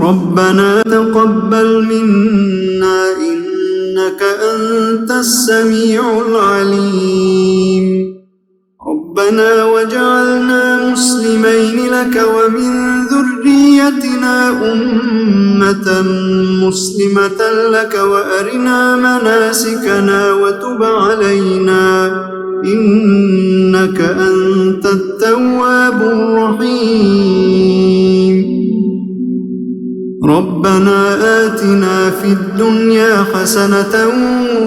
ربنا تقبل منا إنك أنت السميع العليم ربنا وجعلنا مسلمين لك ومن ذريتنا أمة مسلمة لك وأرنا مناسكنا وتب علينا إنك أنت التواب الرحيم ربنا آتنا في الدنيا حسنة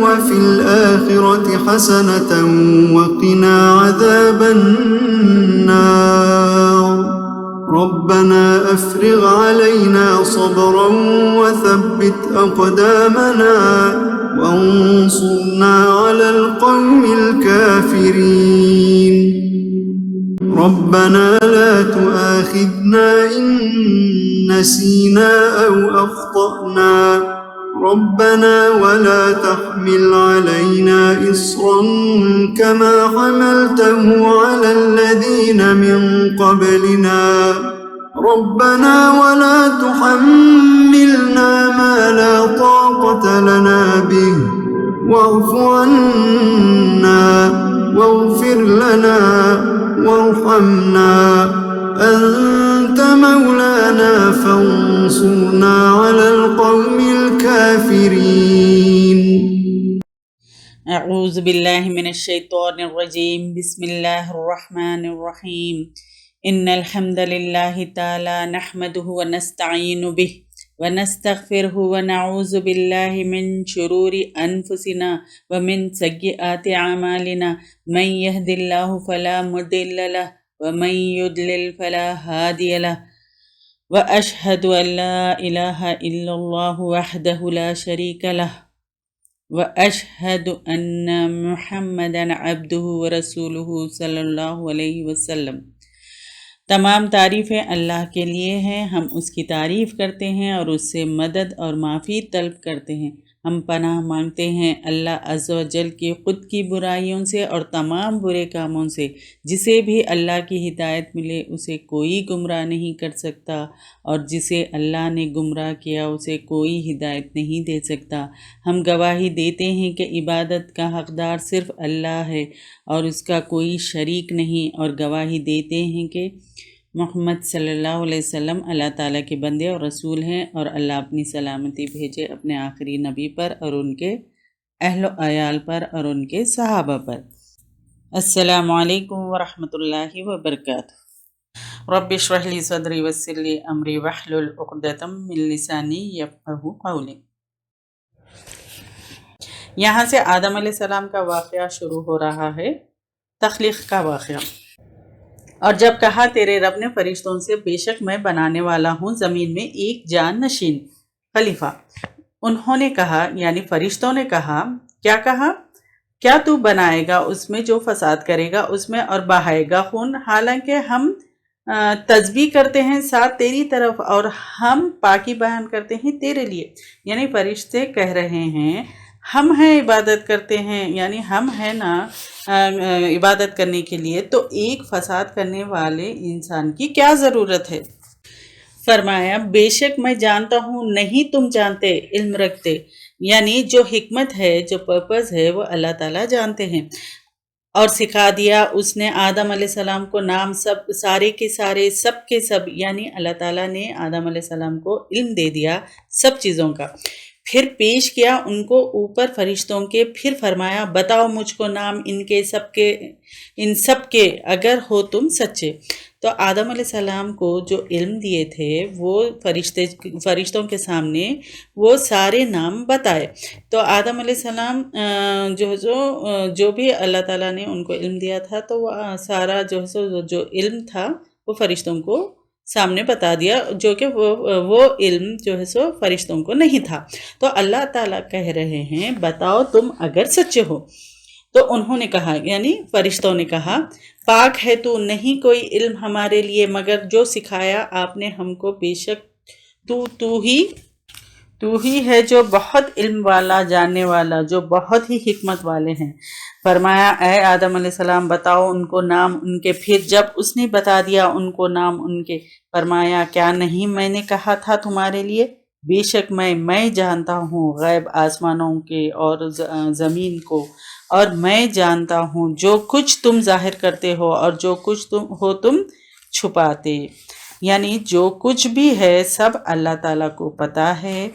وفي الآخرة حسنة وقنا عذاب النار ربنا أفرغ علينا صبرا وثبت أقدامنا وانصرنا على القوم الكافرين ربنا لا تؤاخذنا إن نسينا أو أخطأنا ربنا ولا تحمل علينا إصرا كما حملته على الذين من قبلنا ربنا ولا تحملنا ما لا طاقة لنا به واعف عنا واغفر لنا وارحمنا أنت مولانا فانصرنا على القوم الكافرين اعوذ باللہ من الشیطان الرجیم بسم اللہ الرحمن الرحیم ان الحمد للہ تعالی نحمده ونستعین به ونستغفره ونعوذ باللہ من شرور انفسنا ومن سیئات اعمالنا من يهد اللہ فلا مضل له ومن يضلل فلا هادي له واشهد ان لا اله الا الله وحده لا شريك له واشهد ان محمدا عبده ورسوله صلی اللہ علیہ وسلم۔ تمام تعریفیں اللہ کے لیے ہیں، ہم اس کی تعریف کرتے ہیں اور اس سے مدد اور معافی طلب کرتے ہیں۔ ہم پناہ مانگتے ہیں اللہ عز و جل کی خود کی برائیوں سے اور تمام برے کاموں سے۔ جسے بھی اللہ کی ہدایت ملے اسے کوئی گمراہ نہیں کر سکتا، اور جسے اللہ نے گمراہ کیا اسے کوئی ہدایت نہیں دے سکتا۔ ہم گواہی دیتے ہیں کہ عبادت کا حقدار صرف اللہ ہے اور اس کا کوئی شریک نہیں، اور گواہی دیتے ہیں کہ محمد صلی اللہ علیہ وسلم اللہ تعالیٰ کے بندے اور رسول ہیں، اور اللہ اپنی سلامتی بھیجے اپنے آخری نبی پر اور ان کے اہل و عیال پر اور ان کے صحابہ پر۔ السلام علیکم ورحمۃ اللہ وبرکاتہ۔ رب اشرح لی صدری ویسر لی امری واحلل عقدۃ من لسانی یفقہوا قولی۔ یہاں سے آدم علیہ السلام کا واقعہ شروع ہو رہا ہے، تخلیق کا واقعہ۔ اور جب کہا تیرے رب نے فرشتوں سے بے شک میں بنانے والا ہوں زمین میں ایک جان نشین خلیفہ۔ انہوں نے کہا یعنی فرشتوں نے کہا کیا تو بنائے گا اس میں جو فساد کرے گا اس میں اور بہائے گا خون، حالانکہ ہم تسبیح کرتے ہیں ساتھ تیری طرف اور ہم پاکی بیان کرتے ہیں تیرے لیے۔ یعنی فرشتے کہہ رہے ہیں ہم ہیں عبادت کرتے ہیں، یعنی ہم ہیں نا عبادت کرنے کے لیے، تو ایک فساد کرنے والے انسان کی کیا ضرورت ہے؟ فرمایا بے شک میں جانتا ہوں نہیں تم جانتے، علم رکھتے، یعنی جو حکمت ہے جو پرپز ہے وہ اللہ تعالیٰ جانتے ہیں۔ اور سکھا دیا اس نے آدم علیہ السلام کو نام سارے کے سارے سب کے سب، یعنی اللہ تعالیٰ نے آدم علیہ السلام کو علم دے دیا سب چیزوں کا۔ پھر پیش کیا ان کو اوپر فرشتوں کے، پھر فرمایا بتاؤ مجھ کو نام ان سب کے اگر ہو تم سچے۔ تو آدم علیہ السلام کو جو علم دیے تھے وہ فرشتوں کے سامنے وہ سارے نام بتائے۔ تو آدم علیہ السلام جو بھی اللہ تعالیٰ نے ان کو علم دیا تھا تو وہ سارا جو علم تھا وہ فرشتوں کو سامنے بتا دیا، جو کہ وہ علم جو ہے سو فرشتوں کو نہیں تھا۔ تو اللہ تعالیٰ کہہ رہے ہیں بتاؤ تم اگر سچے ہو۔ تو انہوں نے کہا یعنی فرشتوں نے کہا پاک ہے تو، نہیں کوئی علم ہمارے لیے مگر جو سکھایا آپ نے ہم کو، بے شک تو ہی تو ہی ہے جو بہت علم والا، جاننے والا، جو بہت ہی حکمت والے ہیں۔ فرمایا اے آدم علیہ السلام بتاؤ ان کو نام ان کے۔ پھر جب اس نے بتا دیا ان کو نام ان کے، فرمایا کیا نہیں میں نے کہا تھا تمہارے لیے، بے شک میں جانتا ہوں غیب آسمانوں کے اور زمین کو، اور میں جانتا ہوں جو کچھ تم ظاہر کرتے ہو اور جو کچھ تم چھپاتے، یعنی جو کچھ بھی ہے سب اللہ تعالیٰ کو پتہ ہے۔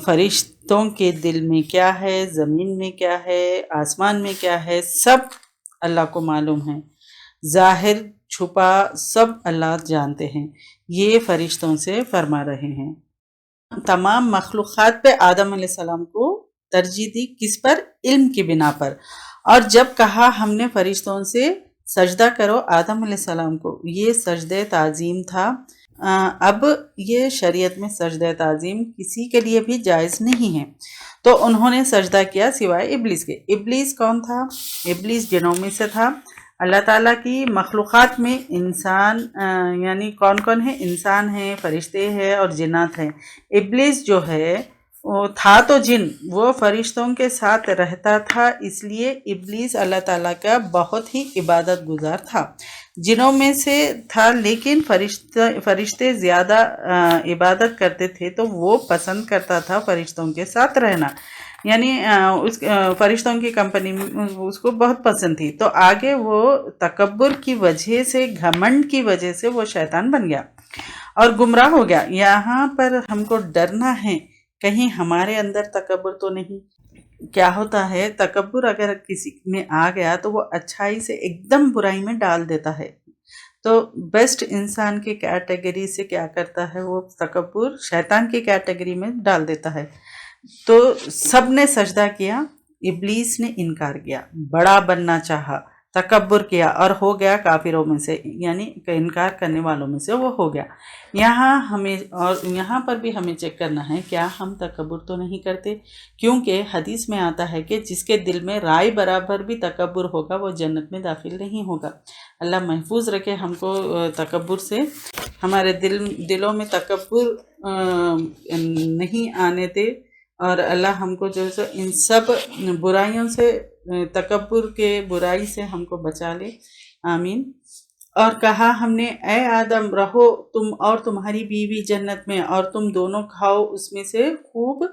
فرشتوں کے دل میں کیا ہے، زمین میں کیا ہے، آسمان میں کیا ہے، سب اللہ کو معلوم ہے، ظاہر چھپا سب اللہ جانتے ہیں۔ یہ فرشتوں سے فرما رہے ہیں۔ تمام مخلوقات پہ آدم علیہ السلام کو ترجیح دی، کس پر؟ علم کی بنا پر۔ اور جب کہا ہم نے فرشتوں سے سجدہ کرو آدم علیہ السلام کو، یہ سجدہ تعظیم تھا۔ اب یہ شریعت میں سجدہ تعظیم کسی کے لیے بھی جائز نہیں ہے، تو انہوں نے سجدہ کیا سوائے ابلیس کے۔ ابلیس کون تھا؟ ابلیس جنوں میں سے تھا۔ اللہ تعالیٰ کی مخلوقات میں انسان یعنی کون کون ہے؟ انسان ہیں، فرشتے ہیں اور جنات ہیں۔ ابلیس جو ہے وہ تھا تو جن، وہ فرشتوں کے ساتھ رہتا تھا، اس لیے ابلیس اللہ تعالیٰ کا بہت ہی عبادت گزار تھا، جنوں میں سے تھا، لیکن فرشتے زیادہ عبادت کرتے تھے تو وہ پسند کرتا تھا فرشتوں کے ساتھ رہنا، یعنی اس فرشتوں کی کمپنی میں اس کو بہت پسند تھی۔ تو آگے وہ تکبر کی وجہ سے، گھمنڈ کی وجہ سے وہ شیطان بن گیا اور گمراہ ہو گیا۔ یہاں پر ہم کو ڈرنا ہے کہیں ہمارے اندر تکبر تو نہیں۔ کیا ہوتا ہے تکبر اگر کسی میں آ گیا تو وہ اچھائی سے ایک دم برائی میں ڈال دیتا ہے۔ تو بیسٹ انسان کی کیٹیگری سے کیا کرتا ہے وہ تکبر شیطان کی کیٹیگری میں ڈال دیتا ہے۔ تو سب نے سجدہ کیا، ابلیس نے انکار کیا، بڑا بننا چاہا، تکبر کیا اور ہو گیا کافروں میں سے، یعنی انکار کرنے والوں میں سے وہ ہو گیا۔ یہاں پر بھی ہمیں چیک کرنا ہے کیا ہم تکبر تو نہیں کرتے، کیونکہ حدیث میں آتا ہے کہ جس کے دل میں رائے برابر بھی تکبر ہوگا وہ جنت میں داخل نہیں ہوگا۔ اللہ محفوظ رکھے ہم کو تکبر سے، ہمارے دلوں میں تکبر نہیں آنے دے، اور اللہ ہم کو جو ہے ان سب برائیوں سے، تکبر کے برائی سے ہم کو بچا لے، آمین۔ اور کہا ہم نے اے آدم رہو تم اور تمہاری بیوی جنت میں، اور تم دونوں کھاؤ اس میں سے خوب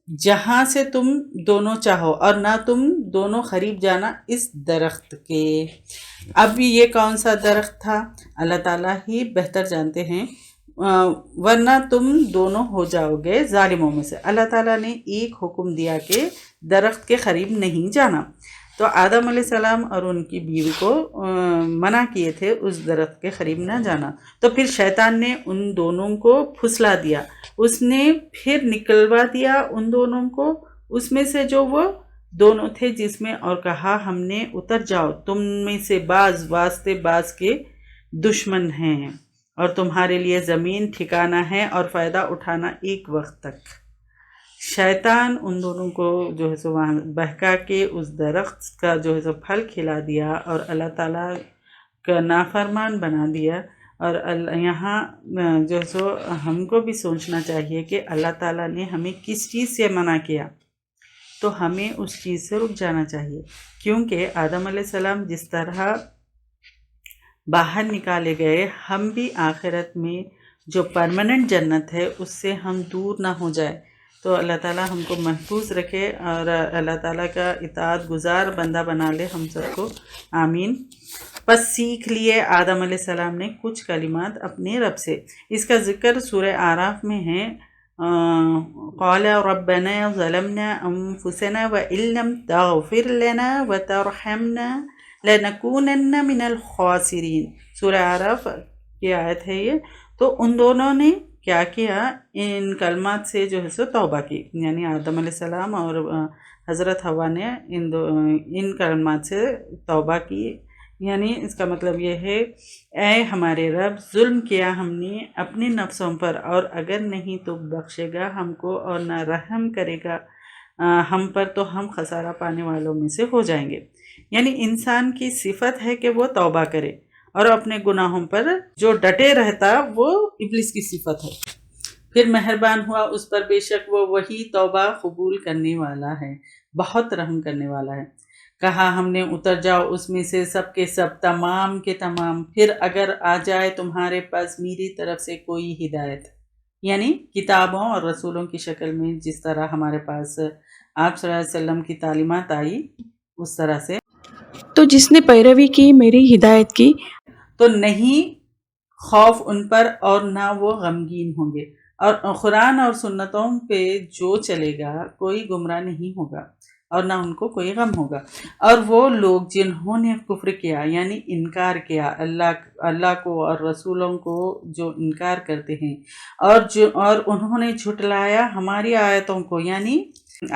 جہاں سے تم دونوں چاہو، اور نہ تم دونوں قریب جانا اس درخت کے۔ اب یہ کون سا درخت تھا اللہ تعالیٰ ہی بہتر جانتے ہیں، ورنہ تم دونوں ہو جاؤ گے ظالموں میں سے۔ اللہ تعالیٰ نے ایک حکم دیا کہ درخت کے قریب نہیں جانا، تو آدم علیہ السلام اور ان کی بیوی کو منع کیے تھے اس درخت کے قریب نہ جانا، تو پھر شیطان نے ان دونوں کو پھسلا دیا، اس نے پھر نکلوا دیا ان دونوں کو اس میں سے جو وہ دونوں تھے جس میں، اور کہا ہم نے اتر جاؤ، تم میں سے بعض واسطے بعض کے دشمن ہیں، اور تمہارے لیے زمین ٹھکانہ ہے اور فائدہ اٹھانا ایک وقت تک۔ شیطان ان دونوں کو جو ہے سو وہاں بہکا کے اس درخت کا جو ہے سو پھل کھلا دیا اور اللہ تعالیٰ کا نافرمان بنا دیا۔ اور یہاں جو ہے سو ہم کو بھی سوچنا چاہیے کہ اللہ تعالیٰ نے ہمیں کس چیز سے منع کیا، تو ہمیں اس چیز سے رک جانا چاہیے، کیونکہ آدم علیہ السلام جس طرح باہر نکالے گئے، ہم بھی آخرت میں جو پرماننٹ جنت ہے اس سے ہم دور نہ ہو جائے۔ تو اللہ تعالیٰ ہم کو محفوظ رکھے اور اللہ تعالیٰ کا اطاعت گزار بندہ بنا لے ہم سب کو، آمین۔ پس سیکھ لیے آدم علیہ السلام نے کچھ کلمات اپنے رب سے، اس کا ذکر سورہ اعراف میں ہے۔ قال ربنا ظلمنا انفسنا وان لم تغفر لنا وترحمنا لنکونن من الخاسرین، سورہ اعراف کی آیت ہے یہ۔ تو ان دونوں نے کیا کیا، ان کلمات سے جو ہے سو توبہ کی، یعنی آدم علیہ السلام اور حضرت حوا نے ان کلمات سے توبہ کی، یعنی اس کا مطلب یہ ہے اے ہمارے رب ظلم کیا ہم نے اپنے نفسوں پر، اور اگر نہیں تو بخشے گا ہم کو اور نہ رحم کرے گا ہم پر تو ہم خسارہ پانے والوں میں سے ہو جائیں گے۔ یعنی انسان کی صفت ہے کہ وہ توبہ کرے، اور اپنے گناہوں پر جو ڈٹے رہتا وہ ابلیس کی صفت ہے۔ پھر مہربان ہوا اس پر، بے شک وہ وہی توبہ قبول کرنے والا ہے، بہت رحم کرنے والا ہے۔ کہا ہم نے اتر جاؤ اس میں سے سب کے سب، تمام کے تمام، پھر اگر آ جائے تمہارے پاس میری طرف سے کوئی ہدایت، یعنی کتابوں اور رسولوں کی شکل میں، جس طرح ہمارے پاس آپ صلی اللہ علیہ وسلم کی تعلیمات آئی اس طرح سے، تو جس نے پیروی کی میری ہدایت کی، تو نہیں خوف ان پر اور نہ وہ غمگین ہوں گے، اور قرآن اور سنتوں پہ جو چلے گا کوئی گمراہ نہیں ہوگا اور نہ ان کو کوئی غم ہوگا۔ اور وہ لوگ جنہوں نے کفر کیا، یعنی انکار کیا اللہ کو اور رسولوں کو، جو انکار کرتے ہیں، اور انہوں نے جھٹلایا ہماری آیتوں کو، یعنی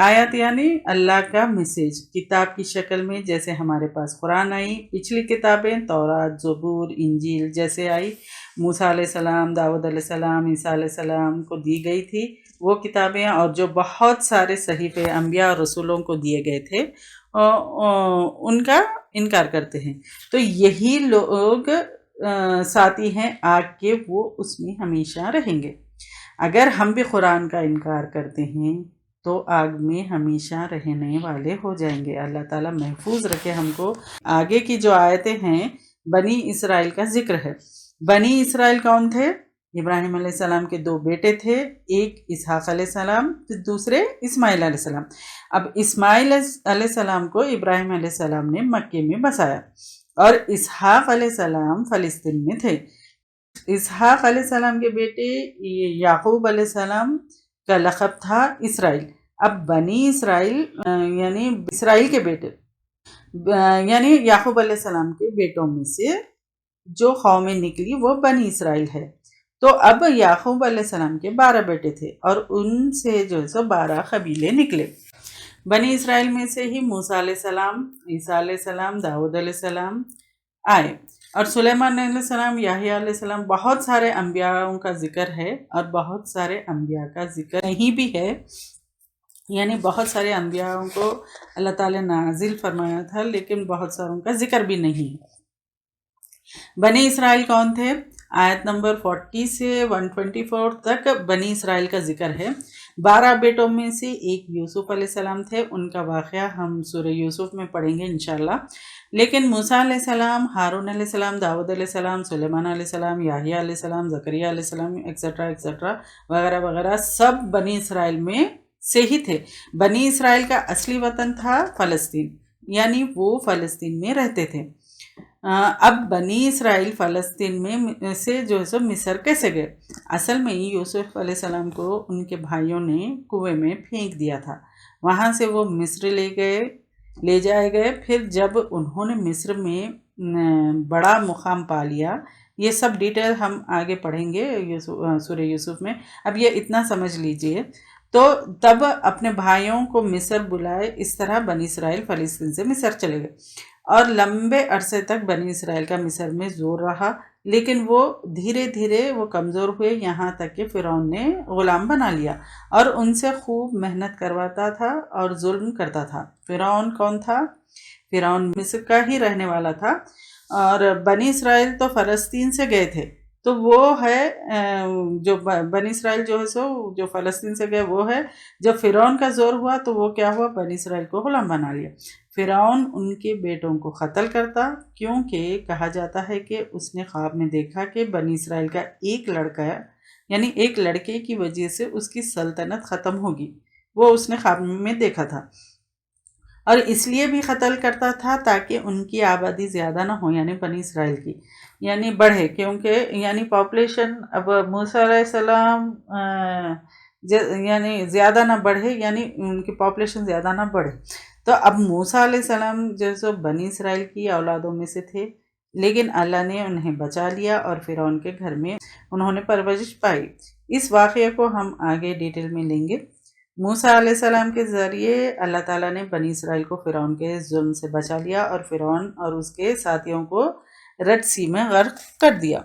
آیت یعنی اللہ کا میسج، کتاب کی شکل میں، جیسے ہمارے پاس قرآن آئی، پچھلی کتابیں تورات، زبور، انجیل جیسے آئی، موسیٰ علیہ السلام، داؤد علیہ السلام، عیسیٰ علیہ السلام کو دی گئی تھی وہ کتابیں، اور جو بہت سارے صحیفے انبیاء اور رسولوں کو دیے گئے تھے ان کا انکار کرتے ہیں، تو یہی لوگ ساتھی ہیں آگ کے، وہ اس میں ہمیشہ رہیں گے۔ اگر ہم بھی قرآن کا انکار کرتے ہیں تو آگ میں ہمیشہ رہنے والے ہو جائیں گے۔ اللہ تعالیٰ محفوظ رکھے ہم کو۔ آگے کی جو آیتیں ہیں بنی اسرائیل کا ذکر ہے۔ بنی اسرائیل کون تھے؟ ابراہیم علیہ السلام کے 2 بیٹے تھے، ایک اسحاق علیہ السلام، دوسرے اسماعیل علیہ السلام۔ اب اسماعیل علیہ السلام کو ابراہیم علیہ السلام نے مکے میں بسایا، اور اسحاق علیہ السلام فلسطین میں تھے۔ اسحاق علیہ السلام کے بیٹے یعقوب علیہ السلام کا لقب تھا اسرائیل۔ اب بنی اسرائیل یعنی اسرائیل کے بیٹے، یعنی یعقوب علیہ السلام کے بیٹوں میں سے جو قومیں نکلی وہ بنی اسرائیل ہے۔ تو اب یعقوب علیہ السلام کے 12 بیٹے تھے، اور ان سے جو ہے سو 12 قبیلے نکلے۔ بنی اسرائیل میں سے ہی موسیٰ علیہ السلام، عیسیٰ علیہ السلام، داؤد علیہ السلام آئے، اور سلیمان علیہ السلام، یحییٰ علیہ السلام، بہت سارے انبیاءوں کا ذکر ہے، اور بہت سارے انبیاء کا ذکر نہیں بھی ہے، یعنی بہت سارے انبیاءوں کو اللہ تعالیٰ نے نازل فرمایا تھا، لیکن بہت ساروں کا ذکر بھی نہیں ہے۔ بنی اسرائیل کون تھے؟ آیت نمبر 40 سے 124 تک بنی اسرائیل کا ذکر ہے۔ 12 بیٹوں میں سے ایک یوسف علیہ السلام تھے، ان کا واقعہ ہم سورہ یوسف میں پڑھیں گے انشاءاللہ۔ لیکن موسیٰ علیہ السلام، ہارون علیہ السلام، داؤد علیہ السلام، سلیمان علیہ السلام، یحییٰ علیہ السلام، زکریا علیہ السلام، ایکسٹرا وغیرہ وغیرہ، سب بنی اسرائیل میں سے ہی تھے۔ بنی اسرائیل کا اصلی وطن تھا فلسطین، یعنی وہ فلسطین میں رہتے تھے۔ اب بنی اسرائیل فلسطین میں سے جو ہے سو مصر کیسے گئے؟ اصل میں یوسف علیہ السلام کو ان کے بھائیوں نے کنویں میں پھینک دیا تھا، وہاں سے وہ مصر لے جائے گئے۔ پھر جب انہوں نے مصر میں بڑا مقام پا لیا، یہ سب ڈیٹیل ہم آگے پڑھیں گے سورہ یوسف میں، اب یہ اتنا سمجھ لیجئے۔ تو تب اپنے بھائیوں کو مصر بلائے، اس طرح بنی اسرائیل فلسطین سے مصر چلے گئے، اور لمبے عرصے تک بنی اسرائیل کا مصر میں زور رہا، لیکن وہ دھیرے دھیرے وہ کمزور ہوئے، یہاں تک کہ فرعون نے غلام بنا لیا اور ان سے خوب محنت کرواتا تھا اور ظلم کرتا تھا۔ فرعون کون تھا؟ فرعون مصر کا ہی رہنے والا تھا، اور بنی اسرائیل تو فلسطین سے گئے تھے، تو وہ ہے جو بنی اسرائیل جو ہے سو جو فلسطین سے گئے وہ ہے۔ جب فرعون کا زور ہوا تو وہ کیا ہوا؟ بنی اسرائیل کو غلام بنا لیا۔ فرعون ان کے بیٹوں کو قتل کرتا، کیونکہ کہا جاتا ہے کہ اس نے خواب میں دیکھا کہ بنی اسرائیل کا ایک لڑکا، یعنی ایک لڑکے کی وجہ سے اس کی سلطنت ختم ہوگی، وہ اس نے خواب میں دیکھا تھا، اور اس لیے بھی قتل کرتا تھا تاکہ ان کی آبادی زیادہ نہ ہو، یعنی بنی اسرائیل کی، یعنی بڑھے، کیونکہ یعنی پاپولیشن اب موسیٰ علیہ السلام یعنی زیادہ نہ بڑھے، یعنی ان کی پاپولیشن زیادہ نہ بڑھے۔ تو اب موسیٰ علیہ السلام جو سو بنی اسرائیل کی اولادوں میں سے تھے، لیکن اللہ نے انہیں بچا لیا اور فرعون کے گھر میں انہوں نے پرورش پائی۔ اس واقعے کو ہم آگے ڈیٹیل میں لیں گے۔ موسیٰ علیہ السلام کے ذریعے اللہ تعالیٰ نے بنی اسرائیل کو فرعون کے ظلم سے بچا لیا، اور فرعون اور اس کے ساتھیوں کو ریڈ سی میں غرق کر دیا۔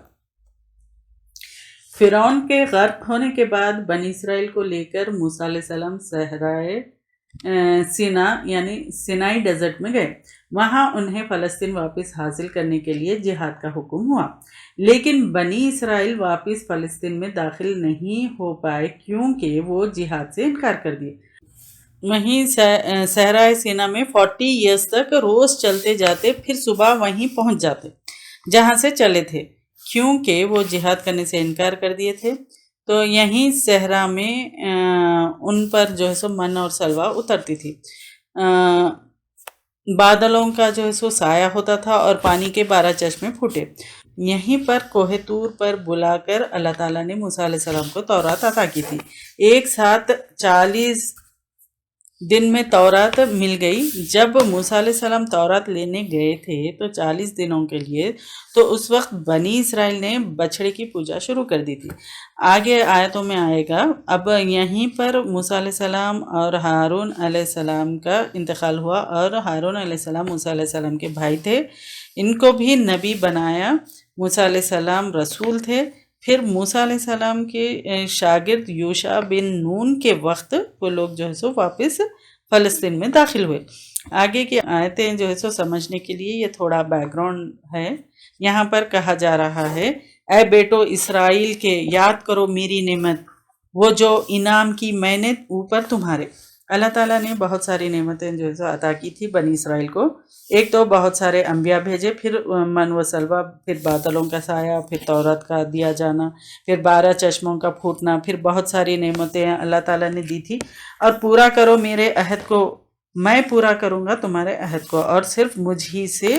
فرعون کے غرق ہونے کے بعد بنی اسرائیل کو لے کر موسیٰ علیہ السلام صحرائے سینا یعنی سینائی ڈیزرٹ میں گئے۔ وہاں انہیں فلسطین واپس حاصل کرنے کے لیے جہاد کا حکم ہوا، لیکن بنی اسرائیل واپس فلسطین میں داخل نہیں ہو پائے کیونکہ وہ جہاد سے انکار کر دیے۔ وہیں صحرائے سینا میں 40 ایئرز تک روز چلتے جاتے، پھر صبح وہیں پہنچ جاتے جہاں سے چلے تھے، کیونکہ وہ جہاد کرنے سے انکار کر دیے تھے۔ تو یہیں صحرا میں ان پر جو ہے سو من اور سلوہ اترتی تھی، بادلوں کا جو ہے سو سایہ ہوتا تھا اور پانی کے 12 چشمے پھوٹے۔ یہیں پر کوہ طور پر بلا کر اللہ تعالیٰ نے موسیٰ علیہ السلام کو تورات عطا کی تھی۔ ایک ساتھ 40 دن میں تورات مل گئی۔ جب موسیٰ علیہ السلام تورات لینے گئے تھے تو 40 دنوں کے لیے، تو اس وقت بنی اسرائیل نے بچھڑے کی پوجا شروع کر دی تھی۔ آگے آیتوں میں آئے گا۔ اب یہیں پر موسیٰ علیہ السلام اور ہارون علیہ السلام کا انتقال ہوا، اور ہارون علیہ السلام موسیٰ علیہ السلام کے بھائی تھے، ان کو بھی نبی بنایا۔ موسیٰ علیہ السلام رسول تھے۔ پھر موسیٰ علیہ السلام کے شاگرد یوشع بن نون کے وقت وہ لوگ جو ہے سو واپس فلسطین میں داخل ہوئے۔ آگے کی آیتیں جو ہے سو سمجھنے کے لیے یہ تھوڑا بیک گراؤنڈ ہے۔ یہاں پر کہا جا رہا ہے، اے بیٹو اسرائیل کے، یاد کرو میری نعمت، وہ جو انعام کی میں نے اوپر تمہارے۔ اللہ تعالیٰ نے بہت ساری نعمتیں جو ہے سو عطا کی تھی بنی اسرائیل کو۔ ایک تو بہت سارے انبیاء بھیجے، پھر من و سلوہ، پھر بادلوں کا سایہ، پھر تورات کا دیا جانا، پھر 12 چشموں کا پھوٹنا، پھر بہت ساری نعمتیں اللہ تعالیٰ نے دی تھی۔ اور پورا کرو میرے عہد کو، میں پورا کروں گا تمہارے عہد کو، اور صرف مجھ ہی سے،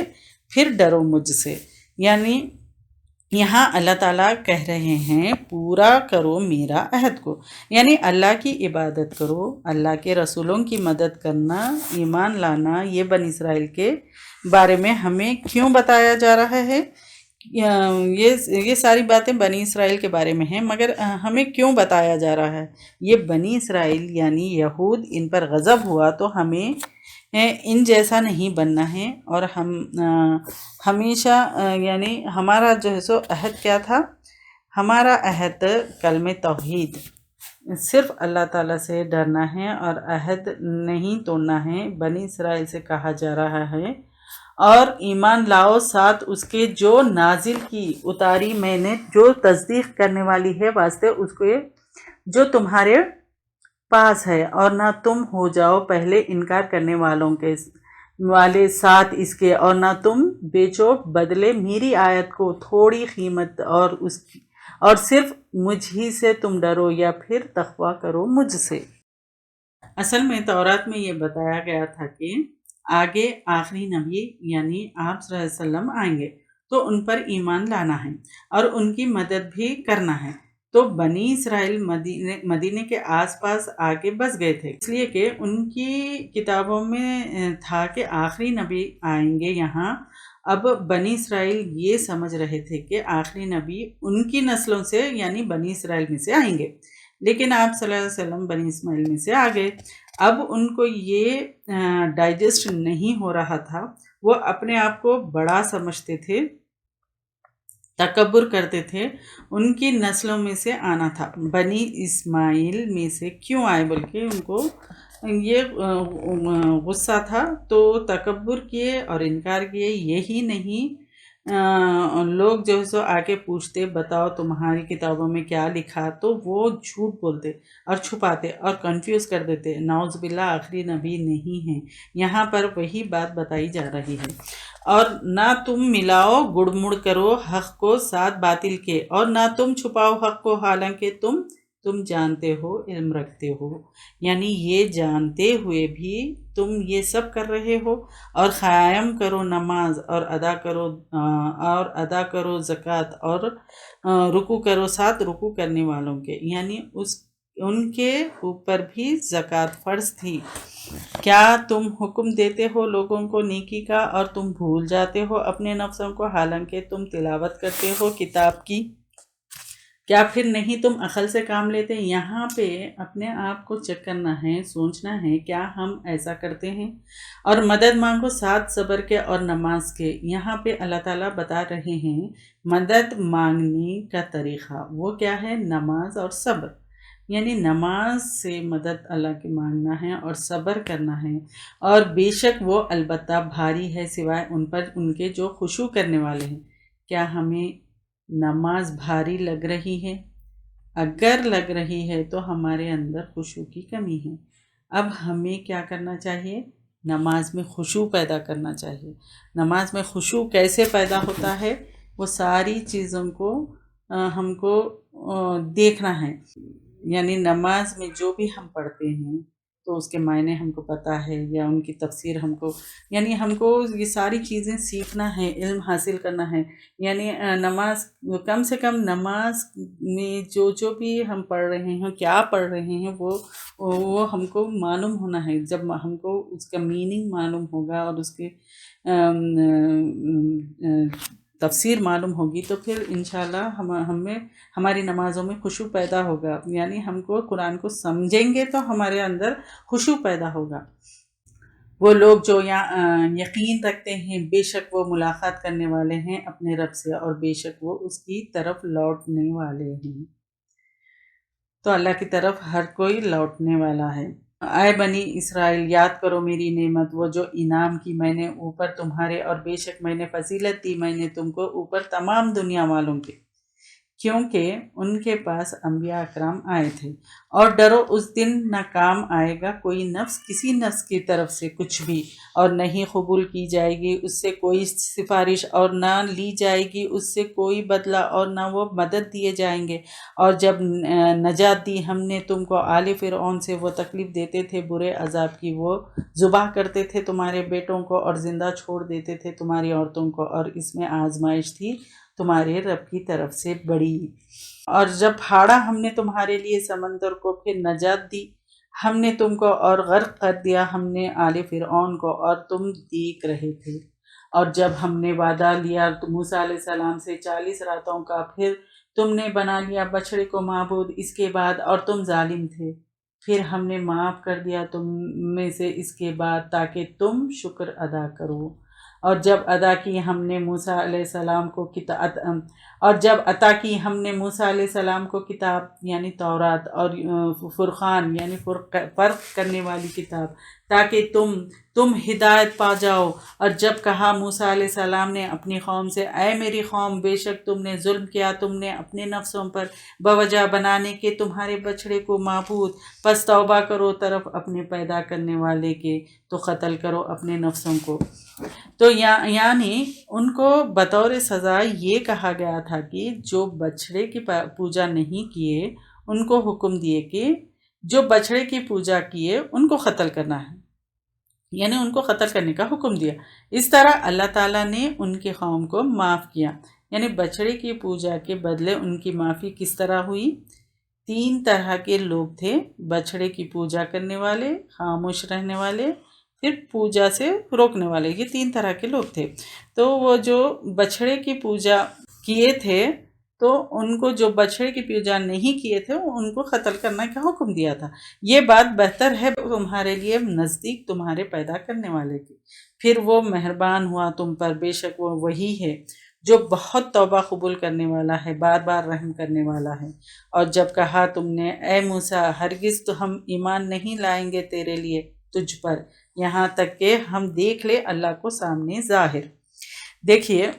پھر ڈرو مجھ سے۔ یعنی یہاں اللہ تعالیٰ کہہ رہے ہیں پورا کرو میرا عہد کو، یعنی اللہ کی عبادت کرو، اللہ کے رسولوں کی مدد کرنا، ایمان لانا۔ یہ بنی اسرائیل کے بارے میں ہمیں کیوں بتایا جا رہا ہے؟ یہ ساری باتیں بنی اسرائیل کے بارے میں ہیں، مگر ہمیں کیوں بتایا جا رہا ہے؟ یہ بنی اسرائیل یعنی یہود، ان پر غضب ہوا تو ہمیں ان جیسا نہیں بننا ہے، اور ہم ہمیشہ یعنی ہمارا جو ہے سو عہد کیا تھا؟ ہمارا عہد کلمہ توحید، صرف اللہ تعالیٰ سے ڈرنا ہے اور عہد نہیں توڑنا ہے۔ بنی اسرائیل سے کہا جا رہا ہے، اور ایمان لاؤ ساتھ اس کے جو نازل کی، اتاری میں نے، جو تصدیق کرنے والی ہے واسطے اس کو جو تمہارے پاس ہے، اور نہ تم ہو جاؤ پہلے انکار کرنے والے ساتھ اس کے، اور نہ تم بیچو بدلے میری آیت کو تھوڑی قیمت، اور صرف مجھ ہی سے تم ڈرو، یا پھر تقویٰ کرو مجھ سے۔ اصل میں تورات میں یہ بتایا گیا تھا کہ آگے آخری نبی یعنی آپ صلی اللہ علیہ وسلم آئیں گے، تو ان پر ایمان لانا ہے اور ان کی مدد بھی کرنا ہے۔ تو بنی اسرائیل مدینے کے آس پاس آگے بس گئے تھے، اس لیے کہ ان کی کتابوں میں تھا کہ آخری نبی آئیں گے یہاں۔ اب بنی اسرائیل یہ سمجھ رہے تھے کہ آخری نبی ان کی نسلوں سے یعنی بنی اسرائیل میں سے آئیں گے، لیکن آپ صلی اللہ علیہ وسلم بنی اسماعیل میں سے آ گئے۔ اب ان کو یہ ڈائجسٹ نہیں ہو رہا تھا، وہ اپنے آپ کو بڑا سمجھتے تھے، تکبر کرتے تھے۔ ان کی نسلوں میں سے آنا تھا، بنی اسماعیل میں سے کیوں آئے بلکہ ان کو یہ غصہ تھا، تو تکبر کیے اور انکار کیے۔ یہی نہیں، لوگ جو ہے سو آ کے پوچھتے، بتاؤ تمہاری کتابوں میں کیا لکھا، تو وہ جھوٹ بولتے اور چھپاتے اور کنفیوز کر دیتے۔ نعوذ باللہ آخری نبی نہیں ہیں۔ یہاں پر وہی بات بتائی جا رہی ہے۔ اور نہ تم ملاؤ، گڑ مڑ کرو حق کو ساتھ باطل کے، اور نہ تم چھپاؤ حق کو حالانکہ تم جانتے ہو، علم رکھتے ہو۔ یعنی یہ جانتے ہوئے بھی تم یہ سب کر رہے ہو۔ اور قائم کرو نماز، اور ادا کرو زکوٰۃ، اور رکوع کرو ساتھ رکوع کرنے والوں کے، یعنی ان کے اوپر بھی زکوٰۃ فرض تھی۔ کیا تم حکم دیتے ہو لوگوں کو نیکی کا، اور تم بھول جاتے ہو اپنے نفسوں کو حالانکہ تم تلاوت کرتے ہو کتاب کی؟ کیا پھر نہیں تم عقل سے کام لیتے؟ یہاں پہ اپنے آپ کو چیک کرنا ہے، سوچنا ہے، کیا ہم ایسا کرتے ہیں؟ اور مدد مانگو ساتھ صبر کے اور نماز کے۔ یہاں پہ اللہ تعالیٰ بتا رہے ہیں مدد مانگنے کا طریقہ، وہ کیا ہے؟ نماز اور صبر۔ یعنی نماز سے مدد اللہ کی مانگنا ہے اور صبر کرنا ہے، اور بے شک وہ البتہ بھاری ہے سوائے ان پر ان کے جو خشوع کرنے والے ہیں۔ کیا ہمیں نماز بھاری لگ رہی ہے؟ اگر لگ رہی ہے تو ہمارے اندر خشوع کی کمی ہے۔ اب ہمیں کیا کرنا چاہیے؟ نماز میں خشوع پیدا کرنا چاہیے۔ نماز میں خشوع کیسے پیدا ہوتا ہے؟ وہ ساری چیزوں کو ہم کو دیکھنا ہے۔ یعنی نماز میں جو بھی ہم پڑھتے ہیں تو اس کے معنی ہم کو پتہ ہے، یا ان کی تفسیر ہم کو، یعنی ہم کو یہ ساری چیزیں سیکھنا ہے، علم حاصل کرنا ہے۔ یعنی نماز کم سے کم نماز میں جو بھی ہم پڑھ رہے ہیں، کیا پڑھ رہے ہیں، وہ ہم کو معلوم ہونا ہے۔ جب ہم کو اس کا میننگ معلوم ہوگا اور اس کے تفسیر معلوم ہوگی تو پھر انشاءاللہ ہمیں ہماری نمازوں میں خشوع پیدا ہوگا۔ یعنی ہم کو قرآن کو سمجھیں گے تو ہمارے اندر خشوع پیدا ہوگا۔ وہ لوگ جو یقین رکھتے ہیں بے شک وہ ملاقات کرنے والے ہیں اپنے رب سے، اور بے شک وہ اس کی طرف لوٹنے والے ہیں۔ تو اللہ کی طرف ہر کوئی لوٹنے والا ہے۔ اے بنی اسرائیل، یاد کرو میری نعمت، وہ جو انعام کی میں نے اوپر تمہارے، اور بے شک میں نے فضیلت دی میں نے تم کو اوپر تمام دنیا والوں کے، کیونکہ ان کے پاس انبیاء اکرام آئے تھے۔ اور ڈرو اس دن نہ کام آئے گا کوئی نفس کسی نفس کی طرف سے کچھ بھی، اور نہیں قبول کی جائے گی اس سے کوئی سفارش، اور نہ لی جائے گی اس سے کوئی بدلہ، اور نہ وہ مدد دیے جائیں گے۔ اور جب نجات دی ہم نے تم کو آل فرعون سے، وہ تکلیف دیتے تھے برے عذاب کی، وہ ذبح کرتے تھے تمہارے بیٹوں کو اور زندہ چھوڑ دیتے تھے تمہاری عورتوں کو، اور اس میں آزمائش تھی تمہارے رب کی طرف سے بڑی۔ اور جب پھاڑا ہم نے تمہارے لیے سمندر کو، پھر نجات دی ہم نے تم کو اور غرق کر دیا ہم نے آل فرعون کو، اور تم دیکھ رہے تھے۔ اور جب ہم نے وعدہ لیا موسیٰ علیہ السلام سے 40 راتوں کا، پھر تم نے بنا لیا بچڑے کو معبود اس کے بعد، اور تم ظالم تھے، پھر ہم نے معاف کر دیا تم میں سے اس کے بعد تاکہ تم شکر ادا کرو۔ اور جب عطا کی ہم نے موسیٰ علیہ السلام کو کتاب یعنی تورات، اور فرقان یعنی فرق کرنے والی کتاب، تاکہ تم ہدایت پا جاؤ۔ اور جب کہا موسیٰ علیہ السلام نے اپنی قوم سے، اے میری قوم، بے شک تم نے ظلم کیا، تم نے اپنے نفسوں پر بوجہ بنانے کے تمہارے بچڑے کو معبود، پس توبہ کرو طرف اپنے پیدا کرنے والے کے، تو قتل کرو اپنے نفسوں کو۔ تو یعنی ان کو بطور سزا یہ کہا گیا تھا کہ جو بچڑے کی پوجا نہیں کیے ان کو حکم دیے کہ جو بچڑے کی پوجا کیے ان کو قتل کرنا ہے، یعنی ان کو قتل کرنے کا حکم دیا۔ اس طرح اللہ تعالیٰ نے ان کی قوم کو معاف کیا۔ یعنی بچڑے کی پوجا کے بدلے ان کی معافی کس طرح ہوئی؟ 3 طرح کے لوگ تھے: بچڑے کی پوجا کرنے والے، خاموش رہنے والے، پھر پوجا سے روکنے والے۔ یہ 3 طرح کے لوگ تھے۔ تو وہ جو بچڑے کی پوجا کیے تھے تو ان کو، جو بچڑے کی پوجا نہیں کیے تھے ان کو قتل کرنے کا حکم دیا تھا۔ یہ بات بہتر ہے تمہارے لیے نزدیک تمہارے پیدا کرنے والے کی، پھر وہ مہربان ہوا تم پر، بے شک وہ وہی ہے جو بہت توبہ قبول کرنے والا ہے، بار بار رحم کرنے والا ہے۔ اور جب کہا تم نے، اے موسیٰ، ہرگز تو ہم ایمان نہیں لائیں گے تیرے لیے تجھ پر، یہاں تک کہ ہم دیکھ لے اللہ کو سامنے ظاہر۔ دیکھیے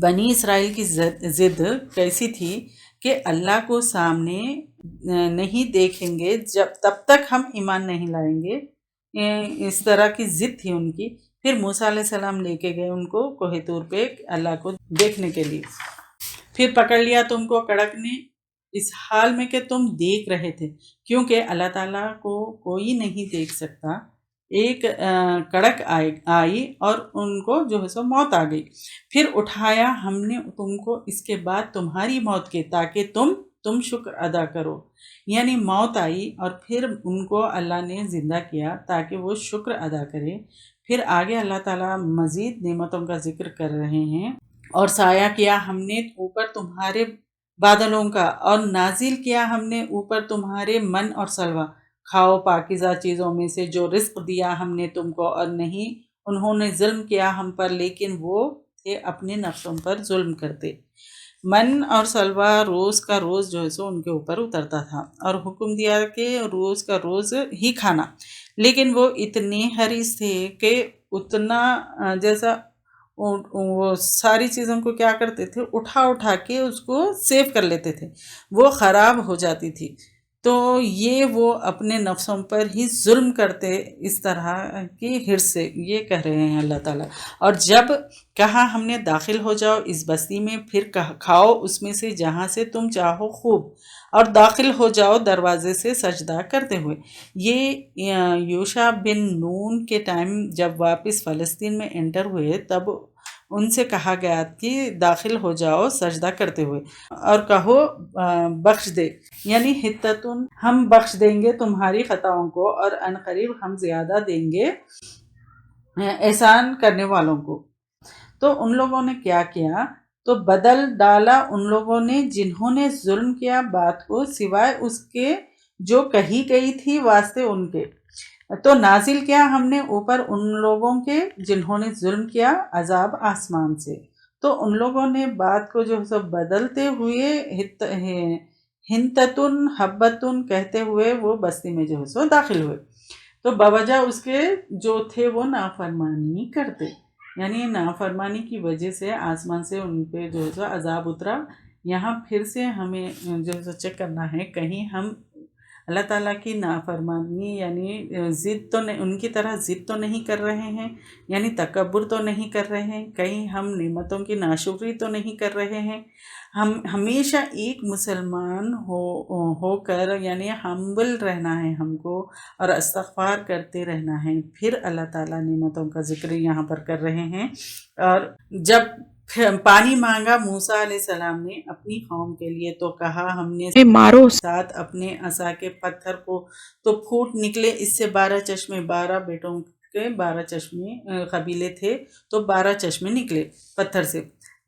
بنی اسرائیل کی ضد کیسی تھی کہ اللہ کو سامنے نہیں دیکھیں گے تب تک ہم ایمان نہیں لائیں گے، اس طرح کی ضد تھی ان کی۔ پھر موسیٰ علیہ السلام لے کے گئے ان کو کوہ طور پہ اللہ کو دیکھنے کے لیے، پھر پکڑ لیا تم کو کڑک نے اس حال میں کہ تم دیکھ رہے تھے، کیونکہ اللہ تعالیٰ کو کوئی نہیں دیکھ سکتا۔ ایک کڑک آئی اور ان کو جو ہے سو موت آ گئی، پھر اٹھایا ہم نے تم کو اس کے بعد تمہاری موت کے، تاکہ تم شکر ادا کرو۔ یعنی موت آئی اور پھر ان کو اللہ نے زندہ کیا تاکہ وہ شکر ادا کرے۔ پھر آگے اللہ تعالیٰ مزید نعمتوں کا ذکر کر رہے ہیں۔ اور سایہ کیا ہم نے اوپر تمہارے بادلوں کا، اور نازل کیا ہم نے اوپر تمہارے من اور سلوہ، کھاؤ پاکیزہ چیزوں میں سے جو رزق دیا ہم نے تم کو، اور نہیں انہوں نے ظلم کیا ہم پر لیکن وہ تھے اپنے نفسوں پر ظلم کرتے۔ من اور سلوہ روز کا روز جو ہے سو ان کے اوپر اترتا تھا اور حکم دیا کہ روز کا روز ہی کھانا، لیکن وہ اتنے حریص تھے کہ اتنا جیسا وہ ساری چیزوں کو کیا کرتے تھے، اٹھا کے اس کو سیو کر لیتے تھے، وہ خراب ہو جاتی تھی۔ تو یہ وہ اپنے نفسوں پر ہی ظلم کرتے اس طرح کی حرص سے، یہ کہہ رہے ہیں اللہ تعالیٰ۔ اور جب کہا ہم نے داخل ہو جاؤ اس بستی میں، پھر کھاؤ اس میں سے جہاں سے تم چاہو خوب، اور داخل ہو جاؤ دروازے سے سجدہ کرتے ہوئے۔ یہ یوشع بن نون کے ٹائم جب واپس فلسطین میں انٹر ہوئے تب ان سے کہا گیا کہ داخل ہو جاؤ سجدہ کرتے ہوئے اور کہو بخش دے، یعنی حتتن ہم بخش دیں گے تمہاری خطاؤں کو، اور عنقریب ہم زیادہ دیں گے احسان کرنے والوں کو۔ تو ان لوگوں نے کیا کیا؟ تو بدل ڈالا ان لوگوں نے جنہوں نے ظلم کیا بات کو، سوائے اس کے جو کہی گئی تھی واسطے ان کے۔ تو نازل کیا ہم نے اوپر ان لوگوں کے جنہوں نے ظلم کیا عذاب آسمان سے۔ تو ان لوگوں نے بات کو جو سب بدلتے ہوئے ہنتتن حبتن کہتے ہوئے وہ بستی میں جو ہے سو داخل ہوئے۔ تو بوجہ اس کے جو تھے وہ نافرمانی کرتے، یعنی نافرمانی کی وجہ سے آسمان سے ان پہ جو ہے سو عذاب اترا۔ یہاں پھر سے ہمیں جو ہے سو چیک کرنا ہے، کہیں ہم اللہ تعالیٰ کی نافرمانی یعنی ضد تو ان کی طرح ضد تو نہیں کر رہے ہیں، یعنی تکبر تو نہیں کر رہے ہیں، کہیں ہم نعمتوں کی ناشکری تو نہیں کر رہے ہیں۔ ہم ہمیشہ ایک مسلمان ہو کر یعنی ہمبل رہنا ہے ہم کو، اور استغفار کرتے رہنا ہے۔ پھر اللہ تعالیٰ نعمتوں کا ذکر یہاں پر کر رہے ہیں۔ اور جب پانی مانگا موسیٰ علیہ السلام نے اپنی قوم کے لیے، تو کہا ہم نے مارو ساتھ اپنے عصا کے پتھر کو، تو پھوٹ نکلے اس سے 12 چشمے، 12 بیٹوں کے 12 چشمے قبیلے تھے تو 12 چشمے نکلے پتھر سے۔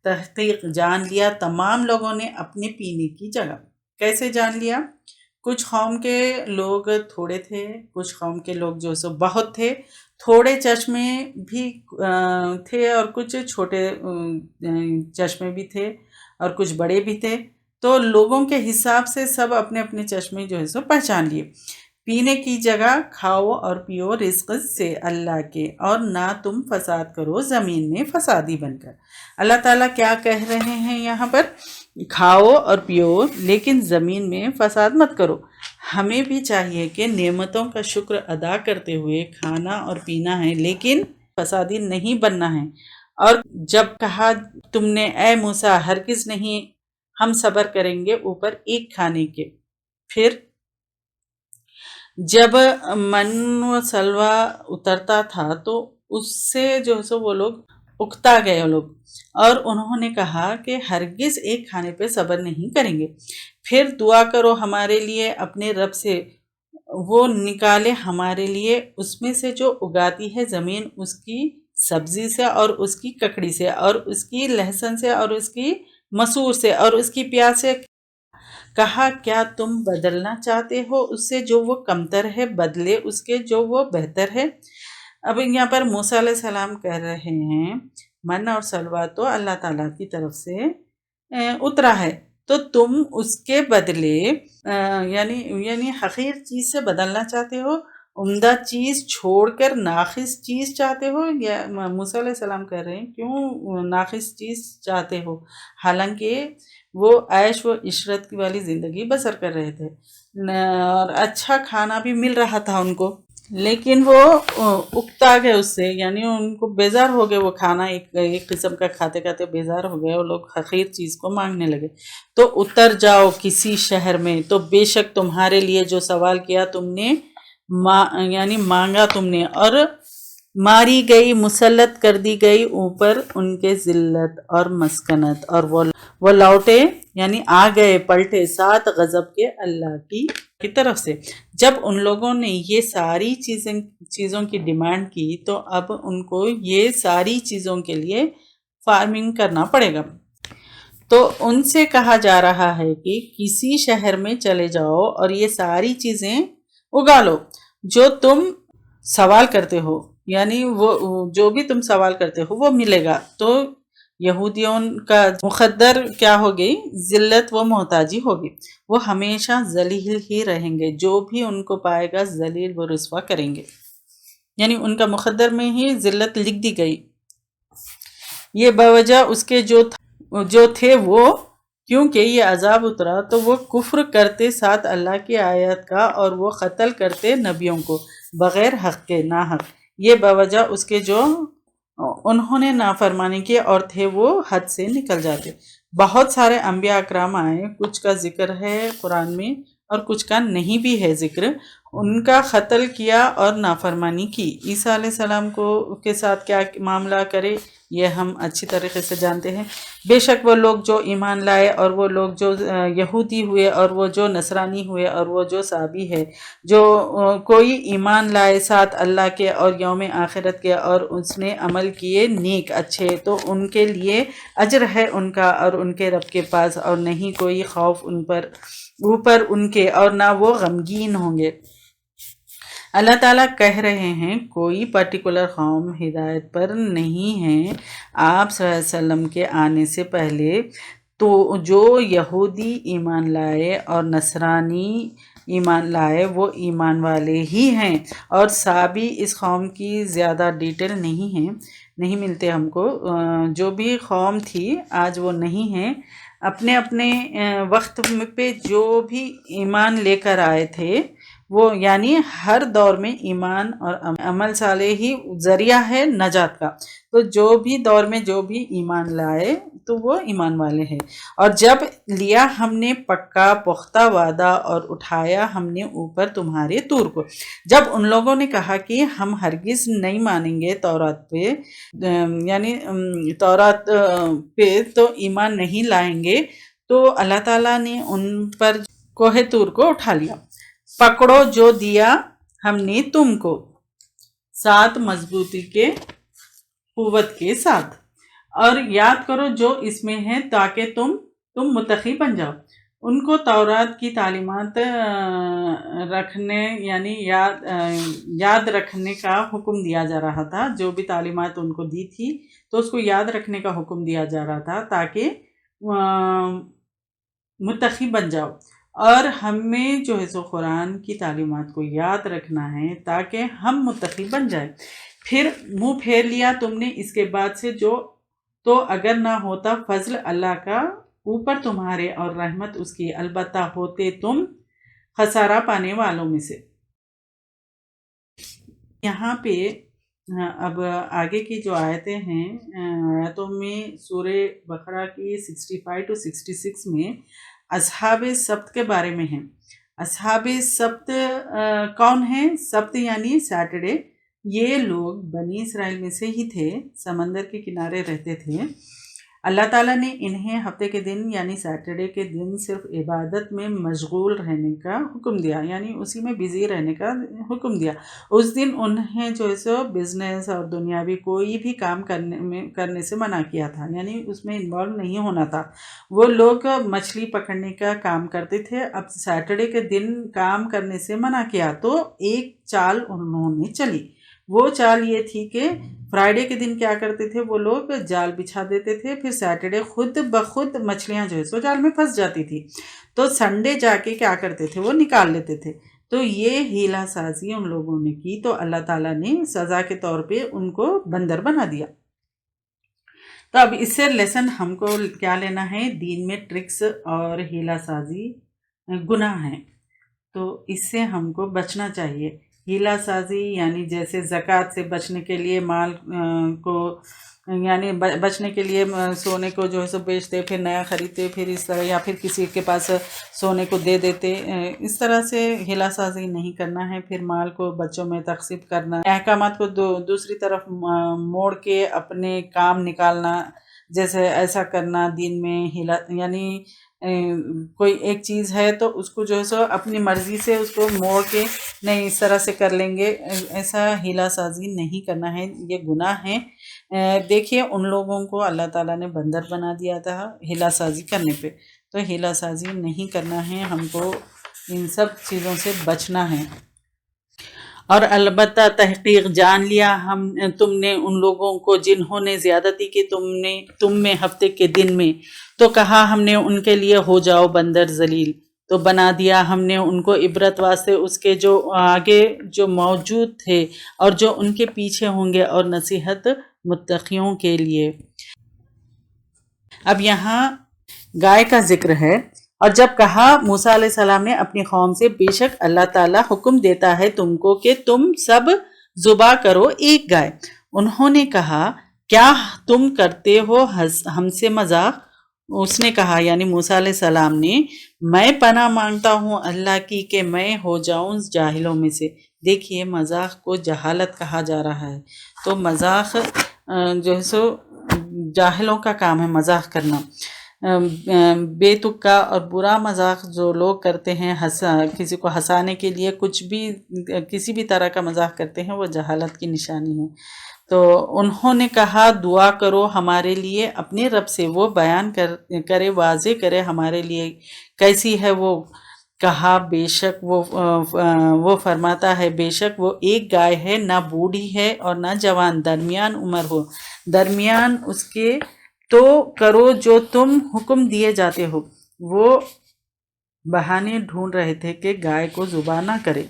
تحقیق جان لیا تمام لوگوں نے اپنے پینے کی جگہ۔ کیسے جان لیا؟ کچھ قوم کے لوگ تھوڑے تھے، کچھ قوم کے لوگ جو سو بہت تھے، تھوڑے چشمے بھی تھے اور کچھ چھوٹے چشمے بھی تھے اور کچھ بڑے بھی تھے۔ تو لوگوں کے حساب سے سب اپنے اپنے چشمے جو ہے سو پہچان لیے۔ پینے کی جگہ کھاؤ اور پیو رزق سے اللہ کے، اور نہ تم فساد کرو زمین میں فسادی بن کر۔ اللہ تعالیٰ کیا کہہ رہے ہیں یہاں پر؟ کھاؤ اور پیو لیکن زمین میں فساد مت کرو۔ ہمیں بھی چاہیے کہ نعمتوں کا شکر ادا کرتے ہوئے کھانا اور پینا ہے، لیکن فسادی نہیں بننا ہے۔ اور جب کہا تم نے اے موسیٰ ہرگز نہیں ہم صبر کریں گے اوپر ایک کھانے کے، پھر جب من و سلوہ اترتا تھا تو اس سے جو ہے سو وہ لوگ اکتا گئے لوگ، اور انہوں نے کہا کہ ہرگز ایک کھانے پہ صبر نہیں کریں گے۔ پھر دعا کرو ہمارے لیے اپنے رب سے، وہ نکالے ہمارے لیے اس میں سے جو اگاتی ہے زمین، اس کی سبزی سے اور اس کی ککڑی سے اور اس کی لہسن سے اور اس کی مسور سے اور اس کی پیاز سے۔ کہا کیا تم بدلنا چاہتے ہو اس سے جو وہ کمتر ہے بدلے اس کے جو وہ بہتر ہے؟ اب یہاں پر موسیٰ علیہ السلام کہہ رہے ہیں من اور سلوہ تو اللہ تعالیٰ کی طرف سے اترا ہے، تو تم اس کے بدلے یعنی حقیر چیز سے بدلنا چاہتے ہو، عمدہ چیز چھوڑ کر ناقص چیز چاہتے ہو۔ یا موسیٰ علیہ السلام کہہ رہے ہیں کیوں ناقص چیز چاہتے ہو، حالانکہ وہ عیش و عشرت والی زندگی بسر کر رہے تھے اور اچھا کھانا بھی مل رہا تھا ان کو، لیکن وہ اکتا گئے اس سے، یعنی ان کو بیزار ہو گئے، وہ کھانا ایک قسم کا کھاتے کھاتے بیزار ہو گئے، وہ لوگ حقیر چیز کو مانگنے لگے۔ تو اتر جاؤ کسی شہر میں، تو بے شک تمہارے لیے جو سوال کیا تم نے یعنی مانگا تم نے، اور ماری گئی مسلط کر دی گئی اوپر ان کے ذلت اور مسکنت، اور وہ لوٹے یعنی آ گئے پلٹے ساتھ غضب کے اللہ کی طرف سے۔ جب ان لوگوں نے یہ ساری چیزوں کی ڈیمانڈ کی تو اب ان کو یہ ساری چیزوں کے لیے فارمنگ کرنا پڑے گا۔ تو ان سے کہا جا رہا ہے کہ کسی شہر میں چلے جاؤ اور یہ ساری چیزیں اگا لو جو تم سوال کرتے ہو، یعنی وہ جو بھی تم سوال کرتے ہو وہ ملے گا۔ تو یہودیوں کا مقدر کیا ہوگی؟ ذلت و محتاجی ہوگی، وہ ہمیشہ ذلیل ہی رہیں گے، جو بھی ان کو پائے گا ذلیل و رسوا کریں گے، یعنی ان کا مقدر میں ہی ذلت لکھ دی گئی۔ یہ بوجہ اس کے جو تھے وہ، کیونکہ یہ عذاب اترا تو وہ کفر کرتے ساتھ اللہ کی آیت کا، اور وہ قتل کرتے نبیوں کو بغیر حق کے، ناحق، یہ بوجہ اس کے جو انہوں نے نافرمانی کی اور تھے وہ حد سے نکل جاتے۔ بہت سارے انبیاء اکرام آئے، کچھ کا ذکر ہے قرآن میں اور کچھ کا نہیں بھی ہے ذکر، ان کا قتل کیا اور نافرمانی کی۔ عیسیٰ علیہ السلام کے ساتھ کیا معاملہ کرے یہ ہم اچھی طریقے سے جانتے ہیں۔ بے شک وہ لوگ جو ایمان لائے اور وہ لوگ جو یہودی ہوئے اور وہ جو نصرانی ہوئے اور وہ جو صابی ہے، جو کوئی ایمان لائے ساتھ اللہ کے اور یوم آخرت کے اور اس نے عمل کیے نیک اچھے، تو ان کے لیے اجر ہے ان کا اور ان کے رب کے پاس، اور نہیں کوئی خوف ان پر اوپر ان کے، اور نہ وہ غمگین ہوں گے۔ اللہ تعالیٰ کہہ رہے ہیں کوئی پرٹیکولر قوم ہدایت پر نہیں ہے آپ صلی اللہ علیہ وسلم کے آنے سے پہلے، تو جو یہودی ایمان لائے اور نصرانی ایمان لائے وہ ایمان والے ہی ہیں، اور صابی اس قوم کی زیادہ ڈیٹیل نہیں ملتے ہم کو۔ جو بھی قوم تھی آج وہ نہیں ہیں، اپنے اپنے وقت پہ جو بھی ایمان لے کر آئے تھے وہ، یعنی ہر دور میں ایمان اور عمل صالح ہی ذریعہ ہے نجات کا، تو جو بھی دور میں جو بھی ایمان لائے تو وہ ایمان والے ہیں۔ اور جب لیا ہم نے پکا پختہ وعدہ اور اٹھایا ہم نے اوپر تمہارے طور کو، جب ان لوگوں نے کہا کہ ہم ہرگز نہیں مانیں گے تورات پہ، یعنی تورات پہ تو ایمان نہیں لائیں گے، تو اللہ تعالیٰ نے ان پر کوہ طور کو اٹھا لیا۔ پکڑو جو دیا ہم نے تم کو ساتھ مضبوطی کے، قوت کے ساتھ، اور یاد کرو جو اس میں ہے تاکہ تم متقی بن جاؤ۔ ان کو تورات کی تعلیمات رکھنے، یعنی یاد رکھنے کا حکم دیا جا رہا تھا، جو بھی تعلیمات ان کو دی تھی تو اس کو یاد رکھنے کا حکم دیا جا رہا تھا تاکہ متقی بن جاؤ۔ اور ہمیں جو ہے سو قرآن کی تعلیمات کو یاد رکھنا ہے تاکہ ہم متقی بن جائیں۔ پھر منہ پھیر لیا تم نے اس کے بعد سے، جو تو اگر نہ ہوتا فضل اللہ کا اوپر تمہارے اور رحمت اس کی، البتہ ہوتے تم خسارہ پانے والوں میں سے۔ یہاں پہ اب آگے کی جو آیتیں ہیں، آیتوں میں سورہ بقرہ کی 65 to 66 میں اصحاب سبت کے بارے میں ہیں۔ اصحاب سبت کون ہیں؟ سبت یعنی سیٹرڈے۔ یہ لوگ بنی اسرائیل میں سے ہی تھے، سمندر کے کنارے رہتے تھے۔ اللہ تعالیٰ نے انہیں ہفتے کے دن یعنی سیٹرڈے کے دن صرف عبادت میں مشغول رہنے کا حکم دیا، یعنی اسی میں بزی رہنے کا حکم دیا۔ اس دن انہیں جو ہے سو بزنس اور دنیاوی کوئی بھی کام کرنے سے منع کیا تھا، یعنی اس میں انوالو نہیں ہونا تھا۔ وہ لوگ مچھلی پکڑنے کا کام کرتے تھے، اب سیٹرڈے کے دن کام کرنے سے منع کیا تو ایک چال انہوں نے چلی۔ وہ چال یہ تھی کہ فرائیڈے کے دن کیا کرتے تھے وہ لوگ، جال بچھا دیتے تھے، پھر سیٹرڈے خود بخود مچھلیاں جو ہے سو جال میں پھنس جاتی تھی، تو سنڈے جا کے کیا کرتے تھے وہ نکال لیتے تھے۔ تو یہ ہیلا سازی ان لوگوں نے کی، تو اللہ تعالیٰ نے سزا کے طور پہ ان کو بندر بنا دیا۔ تو اب اس سے لیسن ہم کو کیا لینا ہے؟ دین میں ٹرکس اور ہیلا سازی گناہ ہیں، تو اس سے ہم کو بچنا چاہیے۔ ہیلا سازی یعنی جیسے زکوٰۃ سے بچنے کے لیے مال کو، یعنی بچنے کے لیے سونے کو جو ہے سو بیچتے، پھر نیا خریدتے، پھر اس طرح، یا پھر کسی کے پاس سونے کو دے دیتے، اس طرح سے ہیلا سازی نہیں کرنا ہے۔ پھر مال کو بچوں میں تقسیم کرنا، احکامات کو دوسری طرف موڑ کے اپنے کام نکالنا، جیسے ایسا کرنا دین میں ہیلا، یعنی کوئی ایک چیز ہے تو اس کو جو ہے سو اپنی مرضی سے اس کو موڑ کے نہیں اس طرح سے کر لیں گے، ایسا ہیلا سازی نہیں کرنا ہے، یہ گناہ ہے۔ دیکھیے ان لوگوں کو اللہ تعالیٰ نے بندر بنا دیا تھا ہیلا سازی کرنے پہ، تو ہیلا سازی نہیں کرنا ہے، ہم کو ان سب چیزوں سے بچنا ہے۔ اور البتہ تحقیق جان لیا تم نے ان لوگوں کو جنہوں نے زیادتی کی تم میں ہفتے کے دن میں، تو کہا ہم نے ان کے لیے ہو جاؤ بندر ذلیل، تو بنا دیا ہم نے ان کو عبرت واسطے اس کے جو آگے جو موجود تھے اور جو ان کے پیچھے ہوں گے، اور نصیحت متقیوں کے لیے۔ اب یہاں گائے کا ذکر ہے، اور جب کہا موسیٰ علیہ السلام نے اپنی قوم سے، بے شک اللہ تعالیٰ حکم دیتا ہے تم کو کہ تم سب ذبح کرو ایک گائے۔ انہوں نے کہا کیا تم کرتے ہو ہم سے مذاق؟ اس نے کہا یعنی موسیٰ علیہ السلام نے، میں پناہ مانگتا ہوں اللہ کی کہ میں ہو جاؤں جاہلوں میں سے۔ دیکھیے مذاق کو جہالت کہا جا رہا ہے، تو مذاق جو ہے سو جاہلوں کا کام ہے مذاق کرنا۔ بے تکا اور برا مذاق جو لوگ کرتے ہیں، کسی کو ہنسانے کے لیے کچھ بھی کسی بھی طرح کا مذاق کرتے ہیں، وہ جہالت کی نشانی ہے۔ تو انہوں نے کہا دعا کرو ہمارے لیے اپنے رب سے، وہ بیان کرے واضح کرے ہمارے لیے کیسی ہے وہ۔ کہا بے شک وہ فرماتا ہے، بے شک وہ ایک گائے ہے، نہ بوڑھی ہے اور نہ جوان، درمیان عمر ہو، درمیان اس کے، تو کرو جو تم حکم دیے جاتے ہو۔ وہ بہانے ڈھونڈ رہے تھے کہ گائے کو ذبح نہ کرے،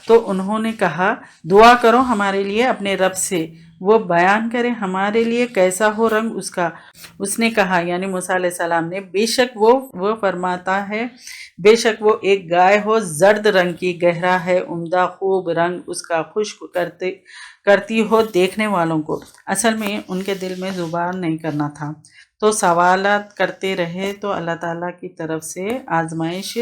تو انہوں نے کہا دعا کرو ہمارے لیے اپنے رب سے، وہ بیان کرے ہمارے لیے کیسا ہو رنگ اس کا۔ اس نے کہا یعنی موسیٰ علیہ السلام نے، بے شک وہ فرماتا ہے، بے شک وہ ایک گائے ہو زرد رنگ کی، گہرا ہے عمدہ خوب رنگ اس کا، خشک کرتی ہو دیکھنے والوں کو۔ اصل میں ان کے دل میں ذبح نہیں کرنا تھا، تو سوالات کرتے رہے، تو اللہ تعالیٰ کی طرف سے آزمائش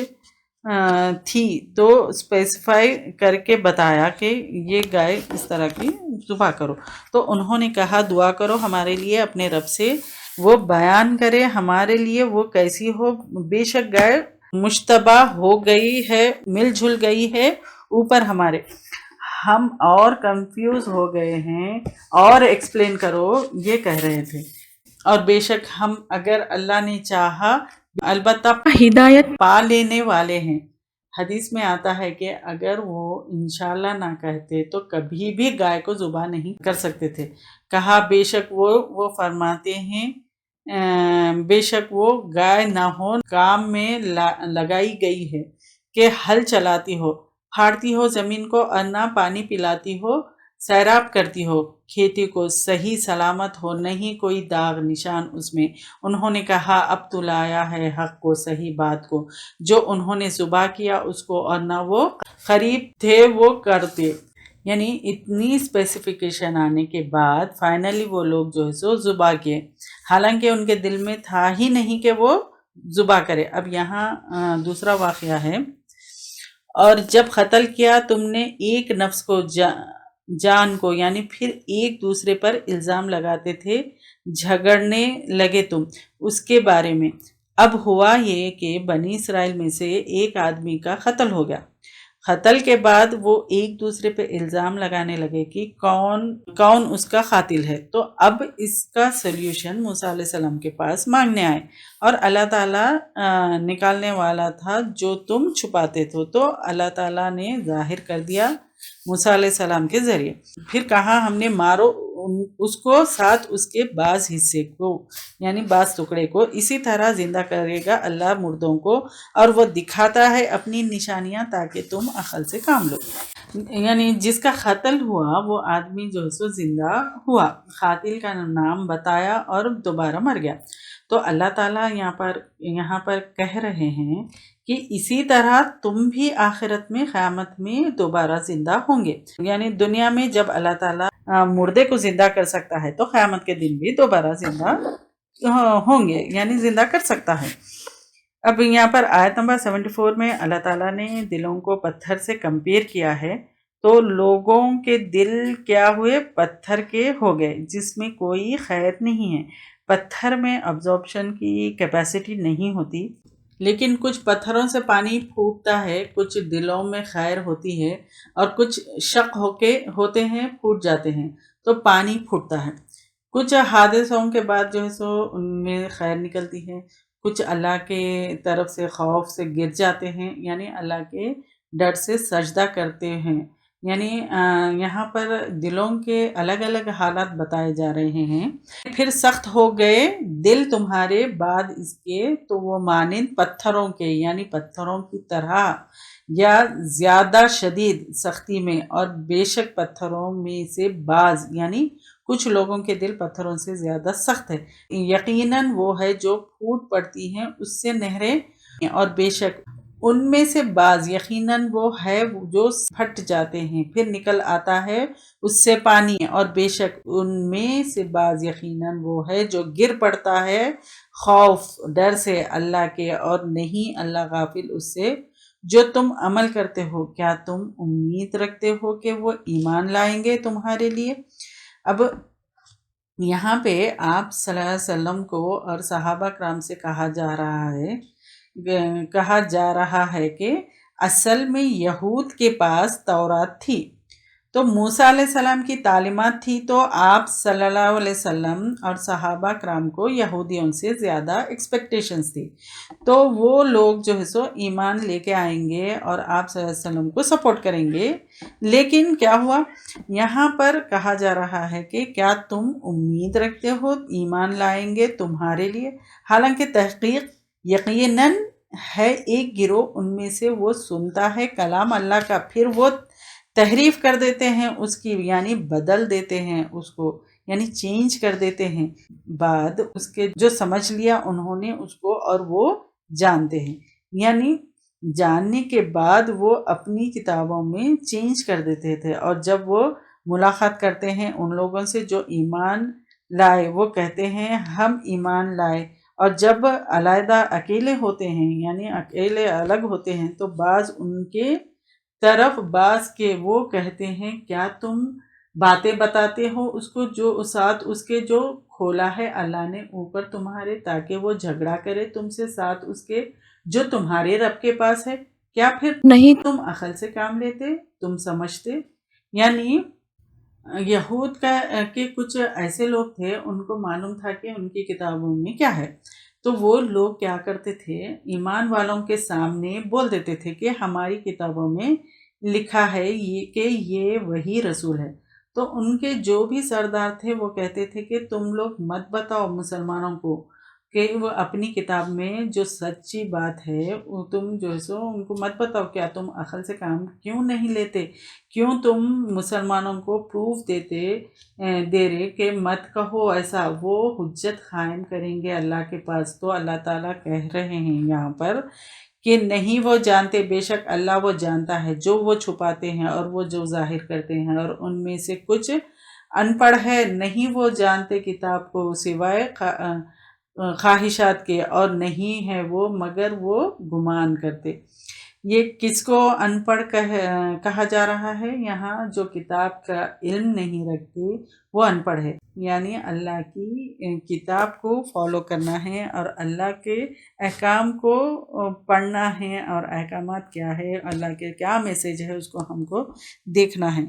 تھی، تو اسپیسیفائی کر کے بتایا کہ یہ گائے اس طرح کی ذبح کرو۔ تو انہوں نے کہا دعا کرو ہمارے لیے اپنے رب سے، وہ بیان کرے ہمارے لیے وہ کیسی ہو۔ بے شک گائے مشتبہ ہو گئی ہے، مل جل گئی ہے اوپر ہمارے، ہم اور کنفیوز ہو گئے ہیں، اور ایکسپلین کرو یہ کہہ رہے تھے۔ اور بے شک ہم اگر اللہ نے چاہا البتہ ہدایت پا لینے والے ہیں۔ حدیث میں آتا ہے کہ اگر وہ انشاءاللہ نہ کہتے تو کبھی بھی گائے کو ذبح نہیں کر سکتے تھے۔ کہا بے شک وہ فرماتے ہیں، بے شک وہ گائے نہ ہو کام میں لگائی گئی ہے کہ ہل چلاتی ہو، پھاڑتی ہو زمین کو، اور نہ پانی پلاتی ہو، سیراب کرتی ہو کھیتی کو، صحیح سلامت ہو، نہیں کوئی داغ نشان اس میں۔ انہوں نے کہا اب تو لایا ہے حق کو، صحیح بات کو، جو انہوں نے ذبح کیا اس کو، اور نہ وہ قریب تھے وہ کرتے۔ یعنی اتنی اسپیسیفیکیشن آنے کے بعد فائنلی وہ لوگ جو ہے سو ذبح کیے، حالانکہ ان کے دل میں تھا ہی نہیں کہ وہ ذبح کرے۔ اب یہاں دوسرا واقعہ ہے، اور جب قتل کیا تم نے ایک نفس کو، جان کو، یعنی پھر ایک دوسرے پر الزام لگاتے تھے، جھگڑنے لگے تم اس کے بارے میں۔ اب ہوا یہ کہ بنی اسرائیل میں سے ایک آدمی کا قتل ہو گیا، قتل کے بعد وہ ایک دوسرے پہ الزام لگانے لگے کہ کون اس کا قاتل ہے۔ تو اب اس کا سلیوشن موسیٰ علیہ السلام کے پاس مانگنے آئے، اور اللہ تعالیٰ نکالنے والا تھا جو تم چھپاتے تھے، تو اللہ تعالیٰ نے ظاہر کر دیا موسیٰ علیہ السلام کے ذریعے۔ پھر کہا ہم نے مارو اس کو ساتھ اس کے بعض حصے کو، یعنی بعض ٹکڑے کو، اسی طرح زندہ کرے گا اللہ مردوں کو، اور وہ دکھاتا ہے اپنی نشانیاں تاکہ تم عقل سے کام لو۔ یعنی جس کا قتل ہوا وہ آدمی جو ہے سو زندہ ہوا، قاتل کا نام بتایا اور دوبارہ مر گیا۔ تو اللہ تعالیٰ یہاں پر کہہ رہے ہیں کہ اسی طرح تم بھی آخرت میں، قیامت میں دوبارہ زندہ ہوں گے۔ یعنی دنیا میں جب اللہ تعالیٰ مردے کو زندہ کر سکتا ہے تو قیامت کے دن بھی دوبارہ زندہ ہوں گے، یعنی زندہ کر سکتا ہے۔ اب یہاں پر آیت نمبر 74 میں اللہ تعالیٰ نے دلوں کو پتھر سے کمپیئر کیا ہے، تو لوگوں کے دل کیا ہوئے؟ پتھر کے ہو گئے، جس میں کوئی خیر نہیں ہے۔ پتھر میں ابزارپشن کی کیپیسٹی نہیں ہوتی، لیکن کچھ پتھروں سے پانی پھوٹتا ہے، کچھ دلوں میں خیر ہوتی ہے، اور کچھ شک ہوتے ہیں، پھوٹ جاتے ہیں، تو پانی پھوٹتا ہے۔ کچھ حادثوں کے بعد جو ہے سو ان میں خیر نکلتی ہے، کچھ اللہ کے طرف سے خوف سے گر جاتے ہیں، یعنی اللہ کے ڈر سے سجدہ کرتے ہیں، یعنی یہاں پر دلوں کے الگ الگ حالات بتائے جا رہے ہیں. پھر سخت ہو گئے دل تمہارے بعد اس کے تو وہ مانند پتھروں کے یعنی پتھروں کی طرح یا زیادہ شدید سختی میں، اور بے شک پتھروں میں سے بعض یعنی کچھ لوگوں کے دل پتھروں سے زیادہ سخت ہے. یقیناً وہ ہے جو پھوٹ پڑتی ہیں اس سے نہریں، اور بے شک ان میں سے بعض یقیناً وہ ہے جو پھٹ جاتے ہیں پھر نکل آتا ہے اس سے پانی، اور بے شک ان میں سے بعض یقیناً وہ ہے جو گر پڑتا ہے خوف ڈر سے اللہ کے، اور نہیں اللہ غافل اس سے جو تم عمل کرتے ہو. کیا تم امید رکھتے ہو کہ وہ ایمان لائیں گے تمہارے لیے؟ اب یہاں پہ آپ صلی اللہ علیہ وسلم کو اور صحابہ کرام سے کہا جا رہا ہے کہ اصل میں یہود کے پاس تورات تھی، تو موسیٰ علیہ السلام کی تعلیمات تھی، تو آپ صلی اللہ علیہ وسلم اور صحابہ کرام کو یہودیوں سے زیادہ ایکسپیکٹیشنز تھی، تو وہ لوگ جو ہے سو ایمان لے کے آئیں گے اور آپ صلی اللہ علیہ وسلم کو سپورٹ کریں گے. لیکن کیا ہوا؟ یہاں پر کہا جا رہا ہے کہ کیا تم امید رکھتے ہو ایمان لائیں گے تمہارے لیے، حالانکہ تحقیق یقیناً ہے ایک گروہ ان میں سے وہ سنتا ہے کلام اللہ کا، پھر وہ تحریف کر دیتے ہیں اس کی، یعنی بدل دیتے ہیں اس کو، یعنی چینج کر دیتے ہیں بعد اس کے جو سمجھ لیا انہوں نے اس کو، اور وہ جانتے ہیں، یعنی جاننے کے بعد وہ اپنی کتابوں میں چینج کر دیتے تھے. اور جب وہ ملاقات کرتے ہیں ان لوگوں سے جو ایمان لائے، وہ کہتے ہیں ہم ایمان لائے، اور جب علیحدہ اکیلے ہوتے ہیں یعنی اکیلے الگ ہوتے ہیں تو بعض ان کے طرف بعض کے وہ کہتے ہیں کیا تم باتیں بتاتے ہو اس کو جو ساتھ اس کے جو کھولا ہے اللہ نے اوپر تمہارے، تاکہ وہ جھگڑا کرے تم سے ساتھ اس کے جو تمہارے رب کے پاس ہے. کیا پھر نہیں تم عقل سے کام لیتے، تم سمجھتے؟ یعنی یہود کے کچھ ایسے لوگ تھے ان کو معلوم تھا کہ ان کی کتابوں میں کیا ہے، تو وہ لوگ کیا کرتے تھے ایمان والوں کے سامنے بول دیتے تھے کہ ہماری کتابوں میں لکھا ہے کہ یہ وہی رسول ہے. تو ان کے جو بھی سردار تھے وہ کہتے تھے کہ تم لوگ مت بتاؤ مسلمانوں کو کہ وہ اپنی کتاب میں جو سچی بات ہے وہ تم جو ہے سو ان کو مت بتاؤ. کیا تم عقل سے کام کیوں نہیں لیتے؟ کیوں تم مسلمانوں کو پروف دے رہے کہ مت کہو ایسا؟ وہ حجت قائم کریں گے اللہ کے پاس. تو اللہ تعالیٰ کہہ رہے ہیں یہاں پر کہ نہیں وہ جانتے، بے شک اللہ وہ جانتا ہے جو وہ چھپاتے ہیں اور وہ جو ظاہر کرتے ہیں، اور ان میں سے کچھ ان پڑھ ہے، نہیں وہ جانتے کتاب کو سوائے خواہشات کے، اور نہیں ہے وہ مگر وہ گمان کرتے. یہ کس کو ان پڑھ کہا جا رہا ہے؟ یہاں جو کتاب کا علم نہیں رکھتے وہ ان پڑھ ہے، یعنی اللہ کی کتاب کو فالو کرنا ہے اور اللہ کے احکام کو پڑھنا ہے، اور احکامات کیا ہے، اللہ کے کیا میسیج ہے اس کو ہم کو دیکھنا ہے.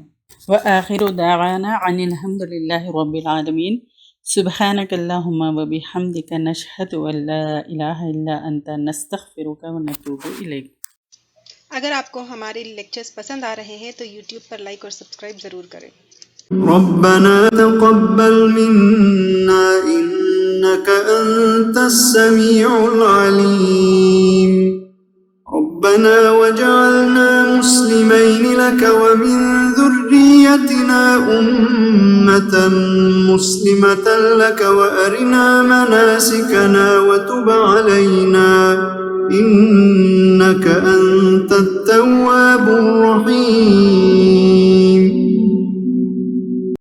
وآخر دعوانا عن الحمد للہ رب العالمین. سبحانک اللہم وبحمدک نشہد ان لا الہ الا انت نستغفرک ونتوب الیک. اگر آپ کو ہمارے لیکچرز پسند آ رہے ہیں تو یوٹیوب پر لائک اور سبسکرائب ضرور کریں. ربنا تقبل منا إنك أنت السميع العليم ربنا وجعلنا مسلمين لك ومن ذريتنا أمة مسلمة لك وأرنا مناسكنا وتب علينا إنك أنت التواب الرحيم.